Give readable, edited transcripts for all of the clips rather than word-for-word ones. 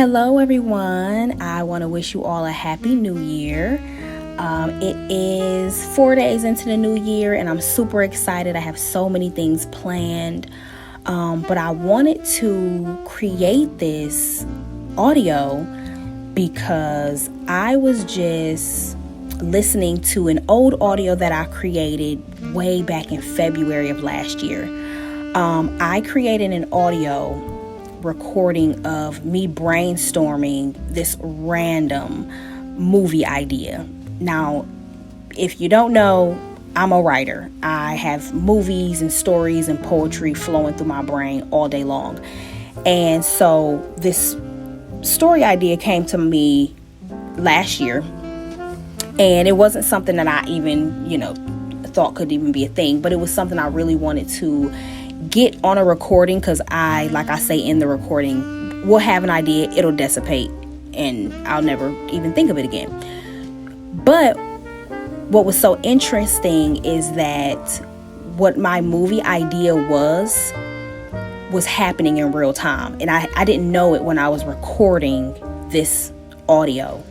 Hello, everyone. I want to wish you all a happy new year. It is 4 days into the new year, and I'm super excited. I have so many things planned, but I wanted to create this audio because I was just listening to an old audio that I created way back in February of last year. I created an audio recording of me brainstorming this random movie idea. Now, if you don't know, I'm a writer. I have movies and stories and poetry flowing through my brain all day long. And so this story idea came to me last year, and it wasn't something that I even, thought could even be a thing, but it was something I really wanted to get on a recording because like I say in the recording, we'll have an idea, it'll dissipate, and I'll never even think of it again. But what was so interesting is that what my movie idea was happening in real time, and I didn't know it when I was recording this audio.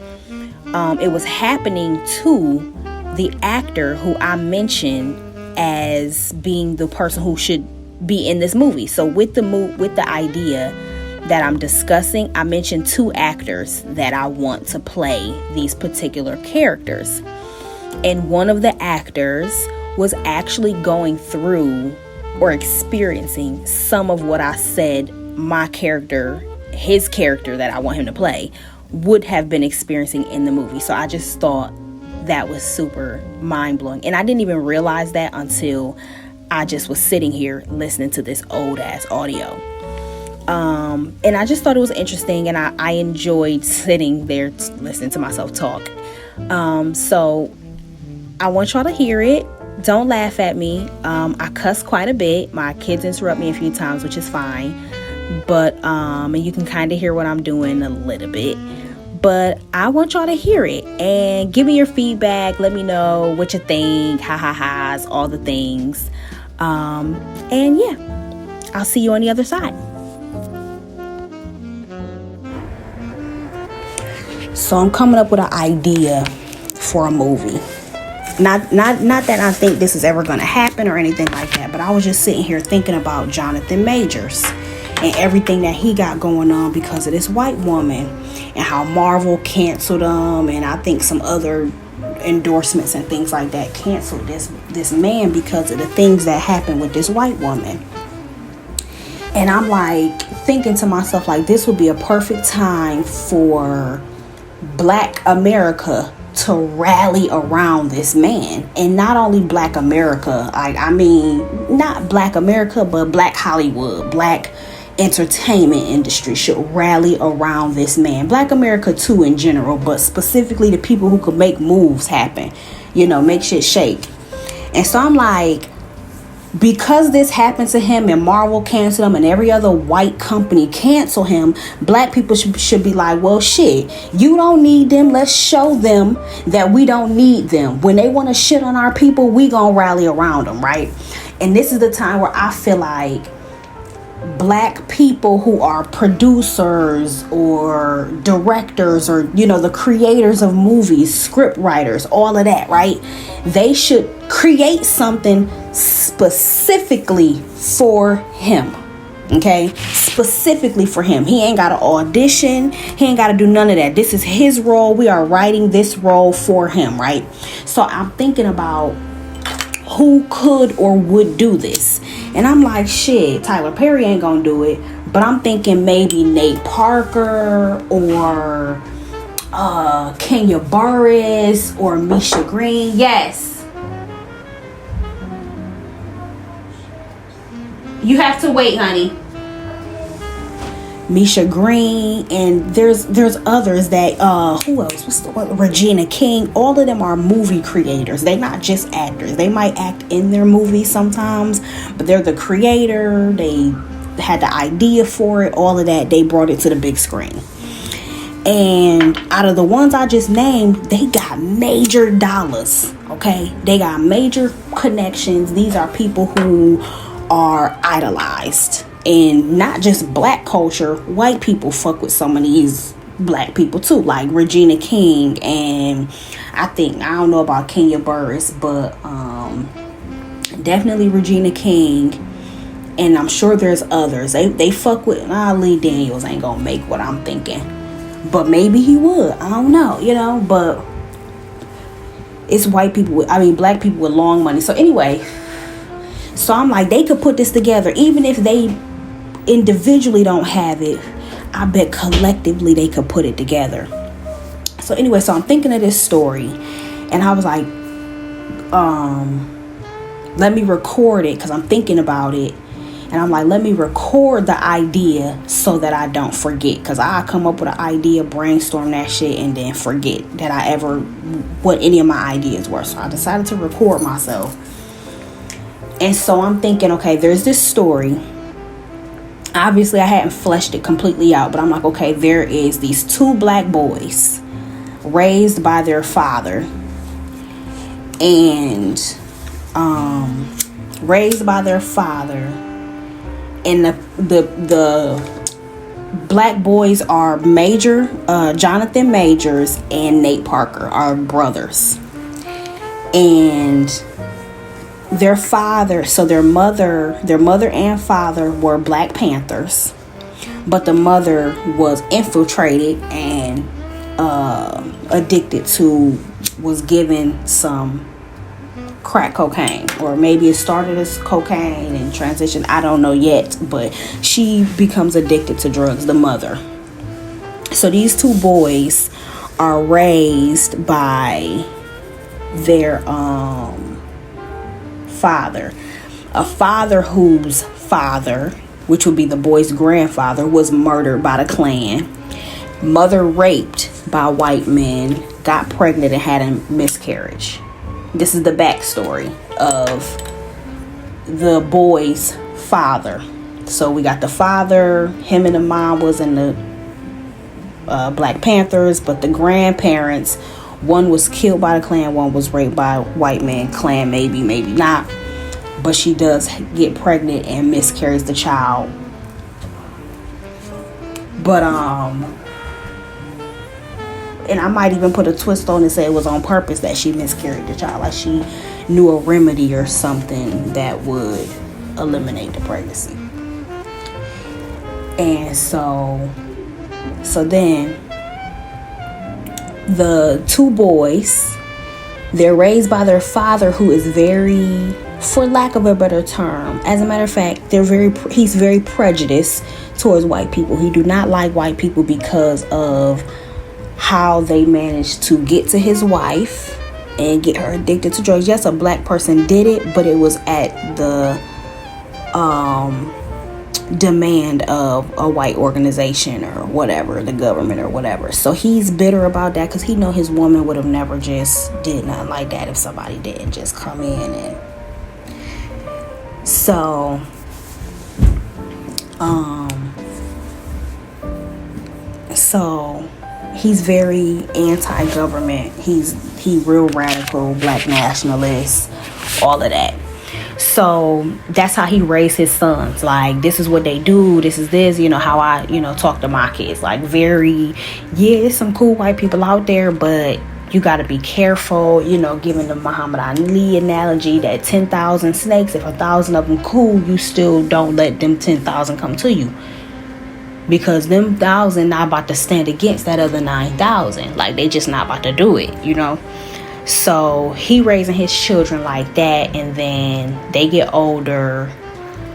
It was happening to the actor who I mentioned as being the person who should be in this movie. So with the idea that I'm discussing, I mentioned two actors that I want to play these particular characters. And one of the actors was actually going through or experiencing some of what I said his character that I want him to play, would have been experiencing in the movie. So I just thought that was super mind-blowing. And I didn't even realize that until I just was sitting here listening to this old ass audio. And I just thought it was interesting, and I enjoyed sitting there listening to myself talk. So I want y'all to hear it. Don't laugh at me. I cuss quite a bit. My kids interrupt me a few times, which is fine. But and you can kind of hear what I'm doing a little bit. But I want y'all to hear it and give me your feedback. Let me know what you think. Ha, all the things. And yeah, I'll see you on the other side. So I'm coming up with an idea for a movie. Not that I think this is ever going to happen or anything like that, but I was just sitting here thinking about Jonathan Majors and everything that he got going on because of this white woman, and how Marvel canceled him, and I think some other endorsements and things like that canceled this man because of the things that happened with this white woman. And I'm like thinking to myself, like, this would be a perfect time for Black America to rally around this man. And not only Black America, I mean not Black America, but Black Hollywood, Black entertainment industry should rally around this man. Black America too in general, but specifically the people who could make moves happen, make shit shake. And so I'm like, because this happened to him and Marvel canceled him and every other white company canceled him, Black people should be like, well, shit, you don't need them. Let's show them that we don't need them. When they want to shit on our people, we gonna rally around them, right? And this is the time where I feel like Black people who are producers or directors or, the creators of movies, script writers, all of that, right? They should create something specifically for him. Okay? Specifically for him. He ain't got to audition. He ain't got to do none of that. This is his role. We are writing this role for him, right? So I'm thinking about who could or would do this. And I'm like, shit, Tyler Perry ain't gonna do it. But I'm thinking maybe Nate Parker or Kenya Barris or Misha Green. Yes. You have to wait, honey. Misha Green, and there's others that who else? What's the one? Regina King. All of them are movie creators. They're not just actors. They might act in their movies sometimes, but they're the creator. They had the idea for it. All of that. They brought it to the big screen. And out of the ones I just named, they got major dollars. Okay, they got major connections. These are people who are idolized. And not just black culture, white people fuck with some of these black people too, like Regina King, and I don't know about Kenya Burris, but definitely Regina King, and I'm sure there's others. They fuck with Lee Daniels ain't gonna make what I'm thinking, but maybe he would. I don't know, but it's white people black people with long money. So anyway, so I'm like, they could put this together, even if they individually don't have it. I bet collectively they could put it together. So anyway, so I'm thinking of this story, and I was like, let me record it, because I'm thinking about it, and I'm like, let me record the idea so that I don't forget, because I come up with an idea, brainstorm that shit, and then forget that I ever what any of my ideas were. So I decided to record myself. And so I'm thinking, okay, there's this story. Obviously, I hadn't fleshed it completely out, but I'm like, okay, there is these two black boys raised by their father, and and the black boys are Jonathan Majors and Nate Parker are brothers, and their father, so their mother and father were Black Panthers, but the mother was infiltrated and was given some crack cocaine, or maybe it started as cocaine and transitioned, I don't know yet, but she becomes addicted to drugs, the mother. So these two boys are raised by their father, a father whose father, which would be the boy's grandfather, was murdered by the Klan, mother raped by white men, got pregnant and had a miscarriage. This is the backstory of the boy's father. So we got the father, him and the mom was in the Black Panthers, but the grandparents, one was killed by the Klan, one was raped by white men. Klan, maybe not. But she does get pregnant and miscarries the child. But, and I might even put a twist on it and say it was on purpose that she miscarried the child. Like she knew a remedy or something that would eliminate the pregnancy. And so then the two boys, they're raised by their father, who is very, for lack of a better term, as a matter of fact, he's very prejudiced towards white people. He do not like white people because of how they managed to get to his wife and get her addicted to drugs. Yes, a black person did it, but it was at the demand of a white organization or whatever, the government or whatever. So he's bitter about that because he know his woman would have never just did nothing like that if somebody didn't just come in. And so he's very anti-government. He real radical, black nationalist, all of that. So that's how he raised his sons. Like, this is what they do. This is this, how I, talk to my kids. Like, there's some cool white people out there, but you got to be careful, giving the Muhammad Ali analogy that 10,000 snakes, if 1,000 of them cool, you still don't let them 10,000 come to you. Because them 1,000 not about to stand against that other 9,000. Like, they just not about to do it, So he raising his children like that, and then they get older.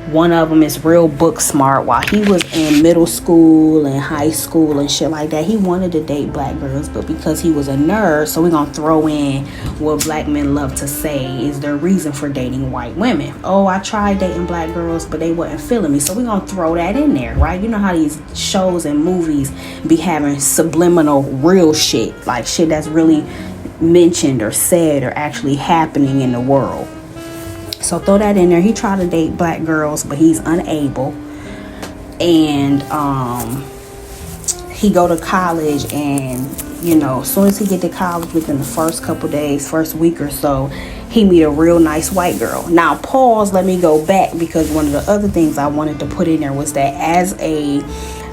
One of them is real book smart. While he was in middle school and high school and shit like that, he wanted to date black girls, but because he was a nerd, so we're gonna throw in what black men love to say is their reason for dating white women. Oh, I tried dating black girls, but they wasn't feeling me. So we're gonna throw that in there, right? You know how these shows and movies be having subliminal real shit, like shit that's really mentioned or said or actually happening in the world. So throw that in there. He tried to date black girls, but he's unable. And he go to college, and as soon as he get to college, within the first couple days, first week or so, he meet a real nice white girl. Now pause, let me go back, because one of the other things I wanted to put in there was that as a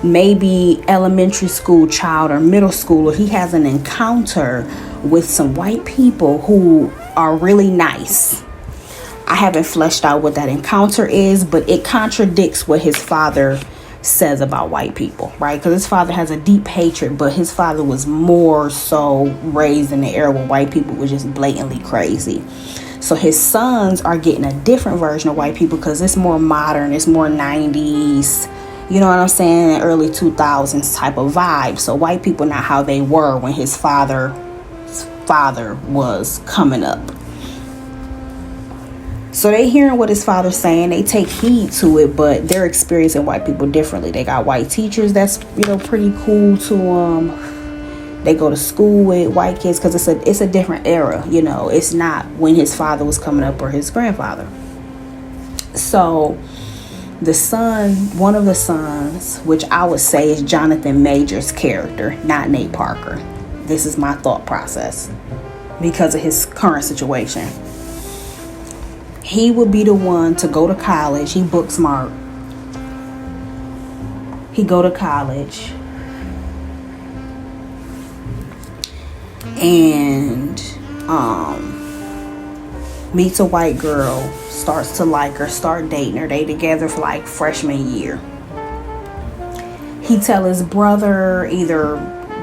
maybe elementary school child or middle schooler, he has an encounter with some white people who are really nice. I haven't fleshed out what that encounter is, but it contradicts what his father says about white people, right? Because his father has a deep hatred, but his father was more so raised in the era where white people were just blatantly crazy. So his sons are getting a different version of white people because it's more modern, it's more 90s, you know what I'm saying, early 2000s type of vibe. So white people not how they were when his father was coming up. So they hearing what his father's saying, they take heed to it, but they're experiencing white people differently. They got white teachers that's, pretty cool to they go to school with white kids because it's a different era, It's not when his father was coming up or his grandfather. So one of the sons, which I would say is Jonathan Major's character, not Nate Parker. This is my thought process because of his current situation. He would be the one to go to college. He book smart. He go to college and meets a white girl, starts to like her, start dating her. They together for like freshman year. He tell his brother either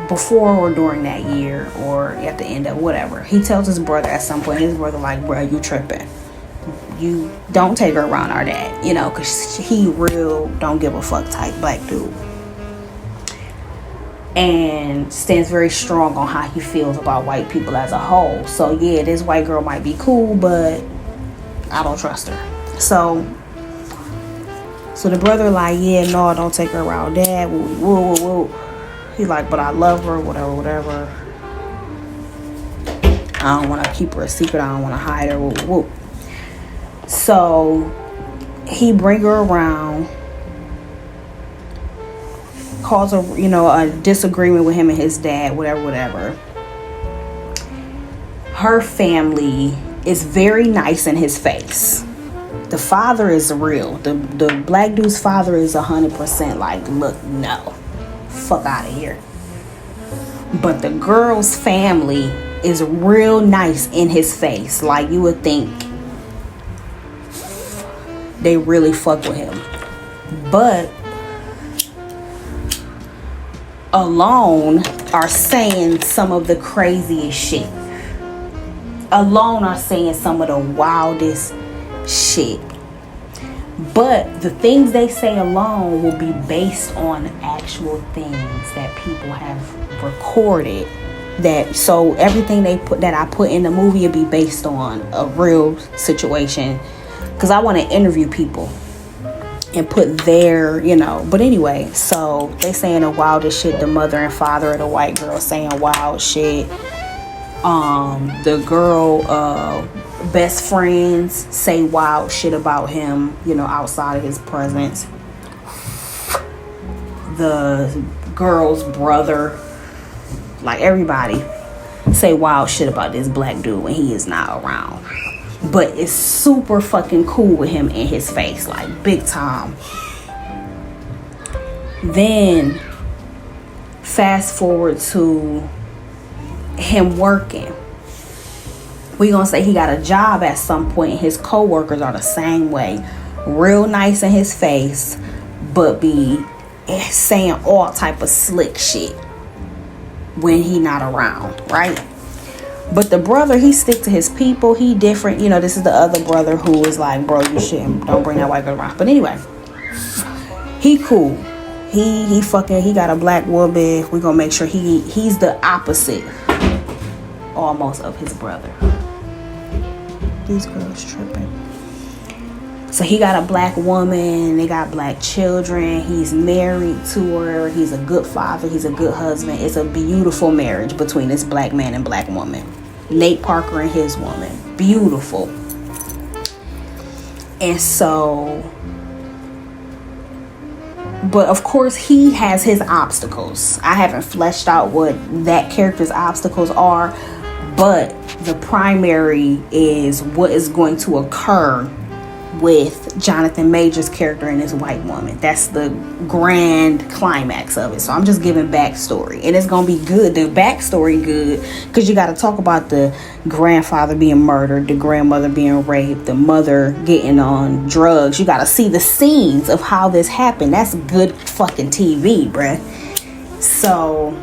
before or during that year or at the end of whatever. He tells his brother at some point. His brother like, bro, you tripping. You don't take her around our dad, because he real don't give a fuck type black dude. And stands very strong on how he feels about white people as a whole. So yeah, this white girl might be cool, but I don't trust her. So the brother like, yeah, no, don't take her around dad. Woo. He's like, but I love her, whatever. I don't want to keep her a secret. I don't want to hide her. Woo. So he bring her around, cause a disagreement with him and his dad, whatever. Her family is very nice in his face. The father is real. The black dude's father is 100% like, look, no, fuck out of here. But the girl's family is real nice in his face. Like you would think they really fuck with him. But alone are saying some of the craziest shit. Alone are saying some of the wildest shit. But the things they say alone will be based on actual things that people have recorded. So everything that I put in the movie will be based on a real situation. Because I want to interview people and put their, But anyway, so they saying the wildest shit. The mother and father of the white girl saying wild shit. The girl best friends say wild shit about him, outside of his presence. The girl's brother, like everybody, say wild shit about this black dude when he is not around. But it's super fucking cool with him in his face, like big time. Then fast forward to him working. We gonna say he got a job at some point, and his co-workers are the same way. Real nice in his face, but be saying all type of slick shit when he not around, right? But the brother, he stick to his people. He different. This is the other brother who is like, bro, you shouldn't. Don't bring that white girl around. But anyway, he cool. He got a black woman. We gonna make sure he's the opposite almost of his brother. These girls tripping. So he got a black woman. They got black children. He's married to her. He's a good father. He's a good husband. It's a beautiful marriage between this black man and black woman. Nate Parker and his woman. Beautiful. And so, but of course he has his obstacles. I haven't fleshed out what that character's obstacles are, but the primary is what is going to occur with Jonathan Majors' character and this white woman. That's the grand climax of it. So I'm just giving backstory, and it's gonna be good. The backstory good because you got to talk about the grandfather being murdered, the grandmother being raped, the mother getting on drugs. You got to see the scenes of how this happened. That's good fucking TV, bruh. So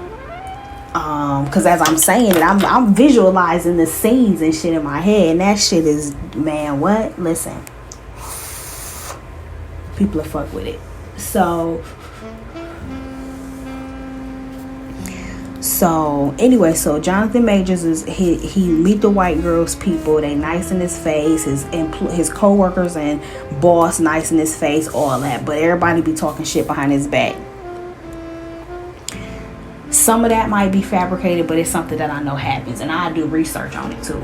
because as I'm saying it, I'm visualizing the scenes and shit in my head, and that shit is, man, what? Listen, people are fuck with it. So anyway, so Jonathan Majors is he meet the white girl's people. They nice in his face. His co-workers and boss nice in his face. All that, but everybody be talking shit behind his back. Some of that might be fabricated, but it's something that I know happens, and I do research on it too.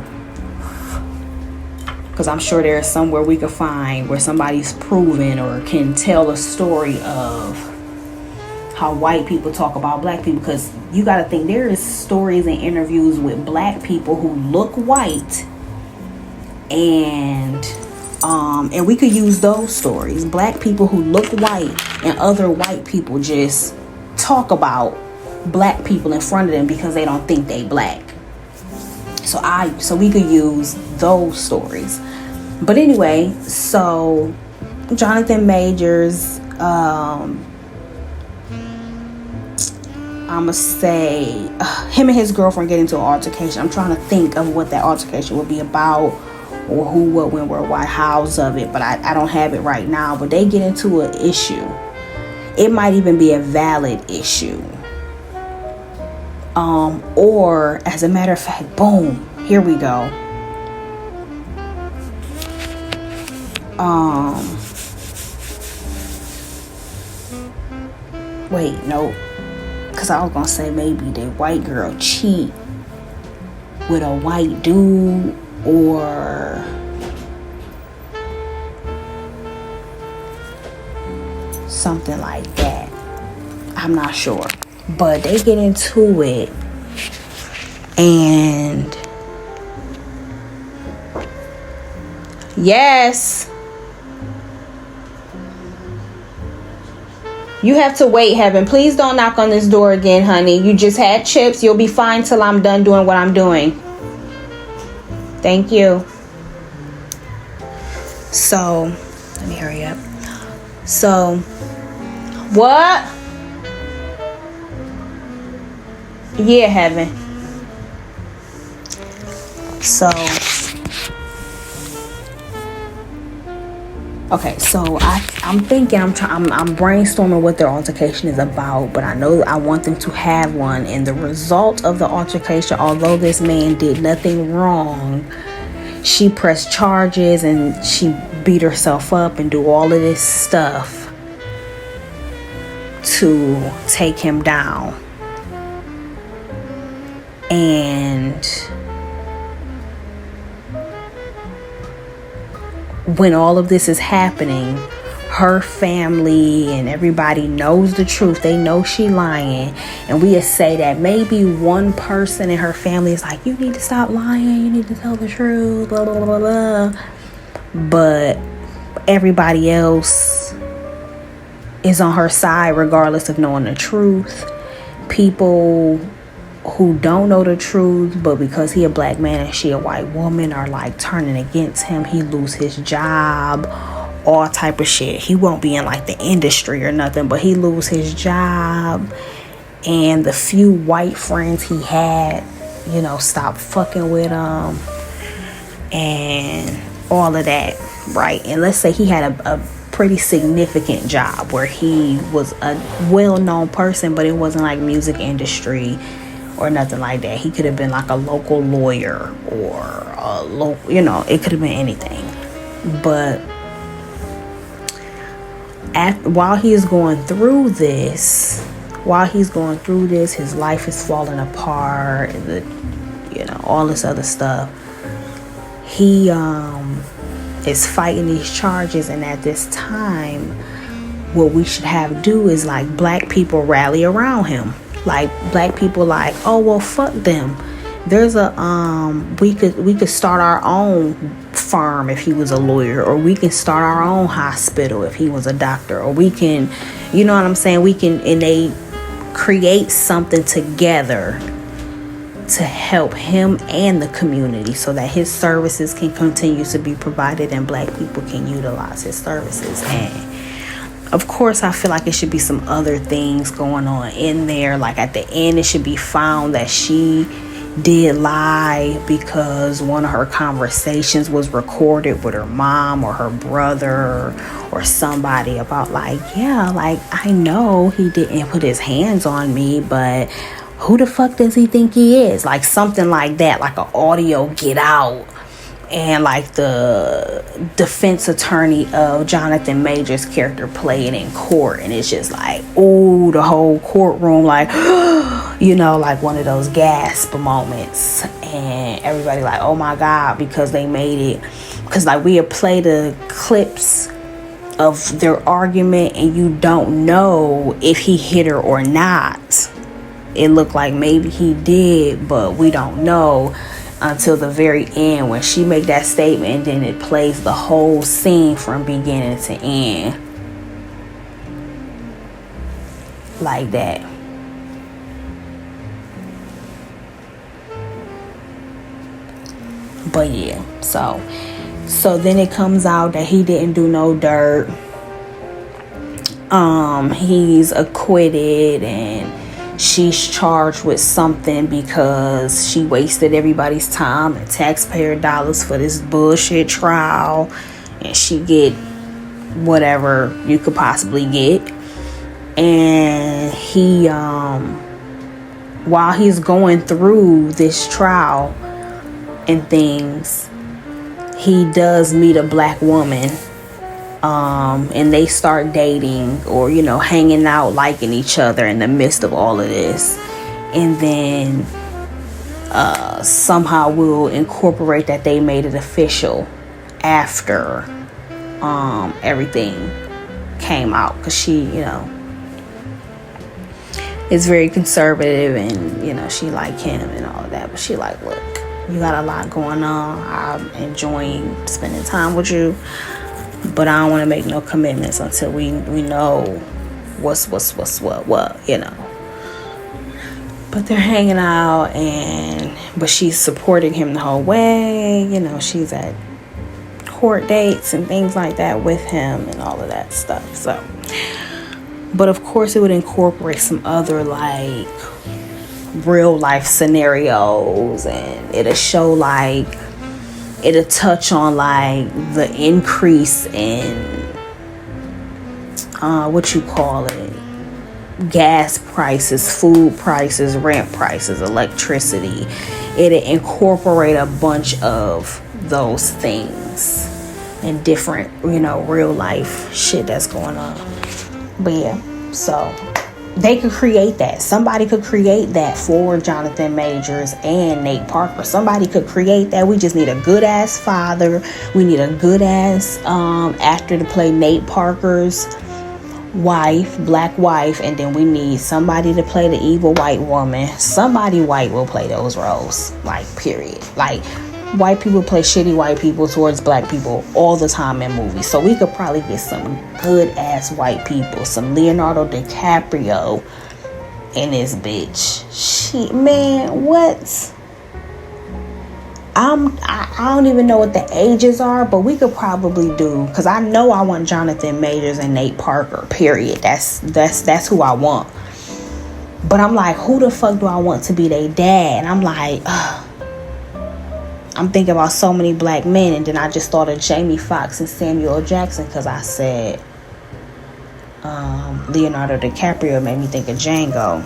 Because I'm sure there's somewhere we could find where somebody's proven or can tell a story of how white people talk about black people. Because you got to think, there is stories and interviews with black people who look white, and we could use those stories. Black people who look white and other white people just talk about black people in front of them because they don't think they black. So we could use those stories. But anyway, so Jonathan Majors, I'ma say him and his girlfriend get into an altercation. I'm trying to think of what that altercation would be about, or who, what, when, where, why, hows of it, but I don't have it right now. But they get into an issue. It might even be a valid issue. Or as a matter of fact, boom, here we go. Wait, no, because I was gonna say maybe the white girl cheat with a white dude, or something like that. I'm not sure. But they get into it, and yes, you have to wait, Heaven. Please don't knock on this door again, honey. You just had chips. You'll be fine till I'm done doing what I'm doing. Thank you. So, let me hurry up. So, what? Yeah, Heaven. So, okay, so I'm thinking, I'm brainstorming what their altercation is about, but I know I want them to have one. And the result of the altercation, although this man did nothing wrong, she pressed charges and she beat herself up and do all of this stuff to take him down. And when all of this is happening, her family and everybody knows the truth. They know she lying. And we say that maybe one person in her family is like, you need to stop lying. You need to tell the truth. Blah, blah, blah, blah. But everybody else is on her side regardless of knowing the truth. People who don't know the truth, but because he a black man and she a white woman, are like turning against him. He lose his job, all type of shit. He won't be in like the industry or nothing, but he lose his job, and the few white friends he had, you know, stop fucking with him and all of that, right? And let's say he had a pretty significant job where he was a well-known person, but it wasn't like music industry or nothing like that. He could have been like a local lawyer or a local, you know, it could have been anything. But while he's going through this, his life is falling apart, you know, all this other stuff. He is fighting these charges, and at this time, what we should have do is like black people rally around him. Like black people like, oh well, fuck them. There's a we could start our own firm if he was a lawyer, or we can start our own hospital if he was a doctor, or we can, you know what I'm saying, we can, and they create something together to help him and the community so that his services can continue to be provided and black people can utilize his services. And of course, I feel like it should be some other things going on in there. Like at the end, it should be found that she did lie because one of her conversations was recorded with her mom or her brother or somebody about like, yeah, like I know he didn't put his hands on me, but who the fuck does he think he is? Like something like that, like an audio get out. And like the defense attorney of Jonathan Majors' character play it in court, and it's just like, ooh, the whole courtroom, like, you know, like one of those gasp moments, and everybody like, oh my god, because they made it, because like we have played the clips of their argument, and you don't know if he hit her or not. It looked like maybe he did, but we don't know until the very end when she make that statement, and then it plays the whole scene from beginning to end like that. But yeah, so then it comes out that he didn't do no dirt. He's acquitted, and she's charged with something because she wasted everybody's time and taxpayer dollars for this bullshit trial, and she get whatever you could possibly get. And he while he's going through this trial and things, he does meet a black woman, and they start dating, or you know, hanging out, liking each other in the midst of all of this. And then somehow we'll incorporate that they made it official after everything came out, because she, you know, is very conservative, and you know, she like him and all of that, but she like, look, you got a lot going on, I'm enjoying spending time with you, but I don't want to make no commitments until we know what's what, you know. But they're hanging out, but she's supporting him the whole way, you know, she's at court dates and things like that with him and all of that stuff. So, but of course it would incorporate some other like real life scenarios, and it'll show like, it'll touch on like the increase in gas prices, food prices, rent prices, electricity. It'll incorporate a bunch of those things and different, you know, real life shit that's going on. But yeah, so they could create that. Somebody could create that for Jonathan Majors and Nate Parker. Somebody could create that. We just need a good ass father. We need a good ass actor to play Nate Parker's wife, black wife, and then we need somebody to play the evil white woman. Somebody white will play those roles. Like, period. Like, white people play shitty white people towards black people all the time in movies. So we could probably get some good ass white people, some Leonardo DiCaprio in this bitch. Shit, man, what? I don't even know what the ages are, but we could probably do, because I know I want Jonathan Majors and Nate Parker, period. That's who I want. But I'm like, who the fuck do I want to be their dad? And I'm like, I'm thinking about so many black men, and then I just thought of Jamie Foxx and Samuel Jackson, because I said Leonardo DiCaprio made me think of Django.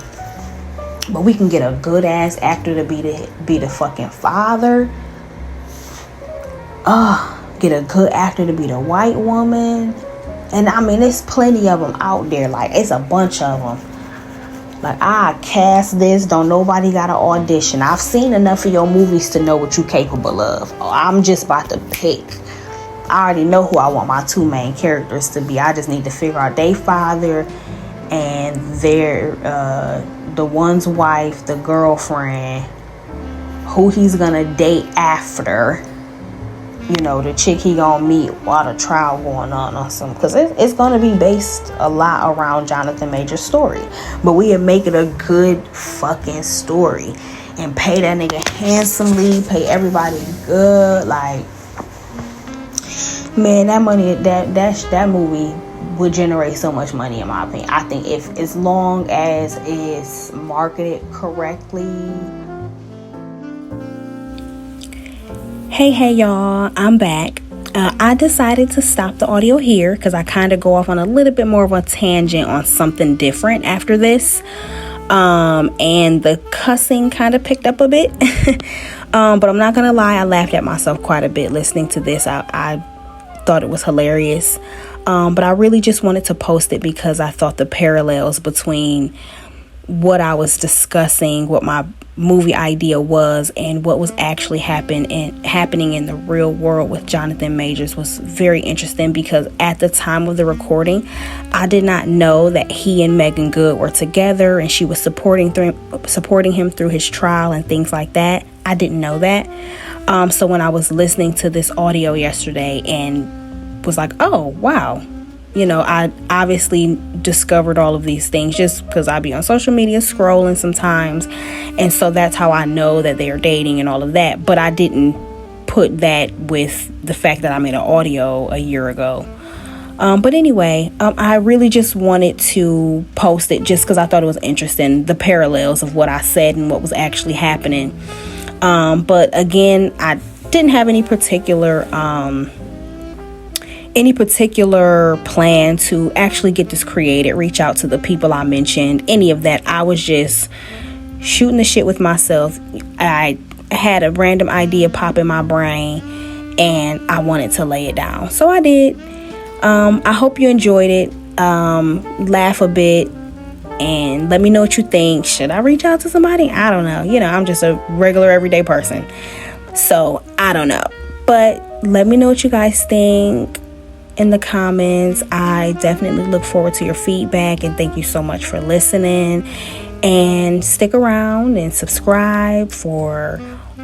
But we can get a good ass actor to be the fucking father. Get a good actor to be the white woman. And I mean, there's plenty of them out there. Like, it's a bunch of them. Like, I cast this, don't nobody got to audition. I've seen enough of your movies to know what you're capable of. I'm just about to pick. I already know who I want my two main characters to be. I just need to figure out their father and their the one's wife, the girlfriend, who he's gonna date after, the chick he gonna meet while the trial going on or something, because it's gonna be based a lot around Jonathan Major's story. But we would make it a good fucking story and pay that nigga handsomely, pay everybody good. Like, man, that money, that movie would generate so much money, in my opinion. I think if, as long as it's marketed correctly. Hey y'all, I'm back. I decided to stop the audio here because I kind of go off on a little bit more of a tangent on something different after this. And the cussing kind of picked up a bit. But I'm not gonna lie, I laughed at myself quite a bit listening to this. I thought it was hilarious. But I really just wanted to post it because I thought the parallels between what I was discussing, what my movie idea was, and what was actually happening in the real world with Jonathan Majors was very interesting, because at the time of the recording, I did not know that he and Megan Good were together and she was supporting him through his trial and things like that. I didn't know that. So when I was listening to this audio yesterday and was like, oh wow, I obviously discovered all of these things just because I be on social media scrolling sometimes. And so that's how I know that they are dating and all of that. But I didn't put that with the fact that I made an audio a year ago. But anyway, I really just wanted to post it just because I thought it was interesting, the parallels of what I said and what was actually happening. But again, I didn't have any particular plan to actually get this created, reach out to the people I mentioned, any of that. I was just shooting the shit with myself. I had a random idea pop in my brain and I wanted to lay it down. So I did. I hope you enjoyed it. Laugh a bit and let me know what you think. Should I reach out to somebody? I don't know. I'm just a regular everyday person. So I don't know. But let me know what you guys think in the comments. I definitely look forward to your feedback, and thank you so much for listening. And stick around and subscribe for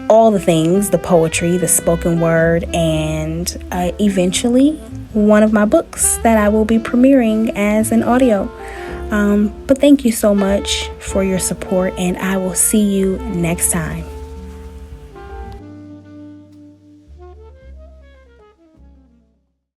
all the things, the poetry, the spoken word, and eventually one of my books that I will be premiering as an audio. But thank you so much for your support, and I will see you next time.